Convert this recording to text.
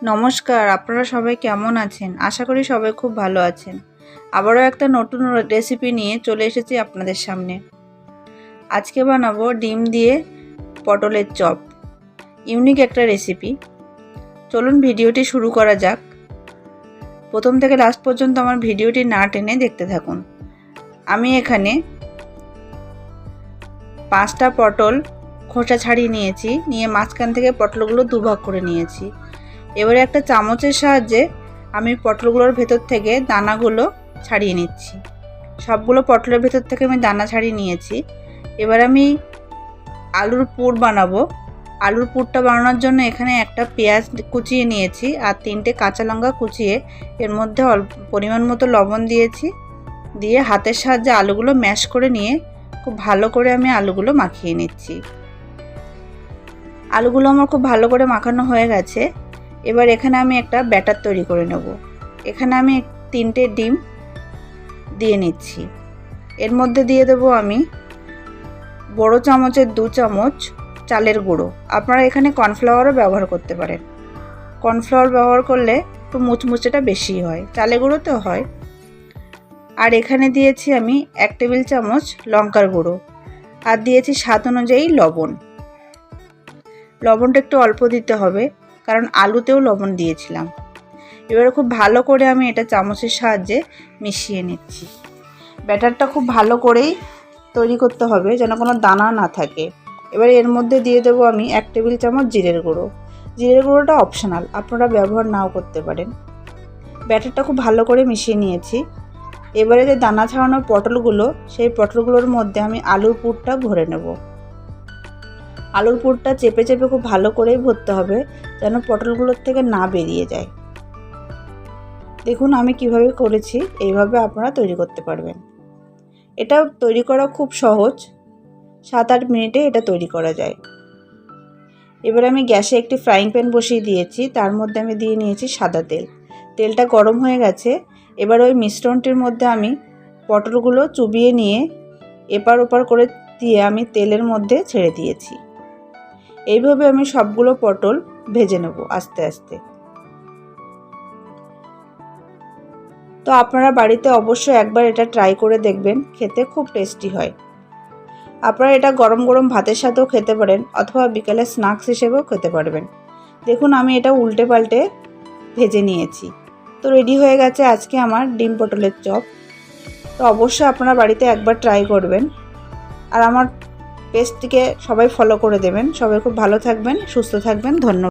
নমস্কার, আপনারা সবাই কেমন আছেন? আশা করি সবাই খুব ভালো আছেন। আবারও একটা নতুন রেসিপি নিয়ে চলে এসেছি আপনাদের সামনে। আজকে বানাবো ডিম দিয়ে পটলের চপ। ইউনিক একটা রেসিপি। চলুন ভিডিওটি শুরু করা যাক। প্রথম থেকে লাস্ট পর্যন্ত আমার ভিডিওটি না টেনে দেখতে থাকুন। আমি এখানে 5টা পটল খোসা ছাড়িয়ে নিয়েছি, নিয়ে মাঝখান থেকে পটলগুলো দুভাগ করে নিয়েছি। এবারে একটা চামচের সাহায্যে আমি পটলগুলোর ভেতর থেকে দানাগুলো ছাড়িয়ে নিচ্ছি। সবগুলো পটলের ভেতর থেকে আমি দানা ছাড়িয়ে নিয়েছি। এবার আমি আলুর পুর বানাবো। আলুর পুরটা বানানোর জন্য এখানে একটা পেঁয়াজ কুচিয়ে নিয়েছি আর 3টে কাঁচা লঙ্কা কুচিয়ে এর মধ্যে অল্প পরিমাণ মতো লবণ দিয়েছি। দিয়ে হাতের সাহায্যে আলুগুলো ম্যাশ করে নিয়ে খুব ভালো করে আমি আলুগুলো মাখিয়ে নিচ্ছি। আলুগুলো আমার খুব ভালো করে মাখানো হয়ে গেছে। এবার এখানে আমি একটা ব্যাটার তৈরি করে নেব। এখানে আমি 3টে ডিম দিয়ে নিচ্ছি। এর মধ্যে দিয়ে দেব আমি বড় চামচের 2 চামচ চালের গুঁড়ো। আপনারা এখানে কর্নফ্লাওয়ারও ব্যবহার করতে পারেন। কর্নফ্লাওয়ার ব্যবহার করলে একটু মুচমুচেটা বেশি হয়, চালের গুঁড়োতেও হয়। আর এখানে দিয়েছি আমি 1 টেবিল চামচ লঙ্কার গুঁড়ো আর দিয়েছি স্বাদ অনুযায়ী লবণ। লবণটা একটু অল্প দিতে হবে, কারণ আলুতেও লবণ দিয়েছিলাম। এবারে খুব ভালো করে আমি এটা চামচের সাহায্যে মিশিয়ে নিচ্ছি। ব্যাটারটা খুব ভালো করেই তৈরি করতে হবে, যেন কোনো দানা না থাকে। এবারে এর মধ্যে দিয়ে দেবো আমি 1 টেবিল চামচ জিরের গুঁড়ো। জিরের গুঁড়োটা অপশনাল, আপনারা ব্যবহার নাও করতে পারেন। ব্যাটারটা খুব ভালো করে মিশিয়ে নিয়েছি। এবারে যে দানা ছাড়ানো পটলগুলো, সেই পটলগুলোর মধ্যে আমি আলুর পুরটা ভরে নেব। আলুর পুরটা চেপে চেপে খুব ভালো করেই ভরতে হবে, যেন পটলগুলোর থেকে না বেরিয়ে যায়। দেখুন আমি কিভাবে করেছি, এইভাবে আপনারা তৈরি করতে পারবেন। এটা তৈরি করা খুব সহজ, 7-8 মিনিটে এটা তৈরি করা যায়। এবার আমি গ্যাসে একটি ফ্রাইং প্যান বসিয়ে দিয়েছি, তার মধ্যে আমি দিয়ে নিয়েছি সাদা তেল। তেলটা গরম হয়ে গেছে। এবার ওই মিশ্রণটির মধ্যে আমি পটলগুলো চুবিয়ে নিয়ে এপার ওপার করে দিয়ে আমি তেলের মধ্যে ছেড়ে দিয়েছি। এইভাবে আমি সবগুলো পটল ভেজে নেব আস্তে আস্তে। তো আপনারা বাড়িতে অবশ্যই একবার এটা ট্রাই করে দেখবেন, খেতে খুব টেস্টি হয়। আপনারা এটা গরম গরম ভাতের সাথেও খেতে পারেন, অথবা বিকালে স্ন্যাক্স হিসেবেও খেতে পারবেন। দেখুন আমি এটা উল্টে পাল্টে ভেজে নিয়েছি। তো রেডি হয়ে গেছে আজকে আমার ডিম পটলের চপ। তো অবশ্যই আপনারা বাড়িতে একবার ট্রাই করবেন। আর আমার পেজটিকে সবাই ফলো করে দেবেন। সবাই খুব ভালো থাকবেন, সুস্থ থাকবেন। ধন্যবাদ।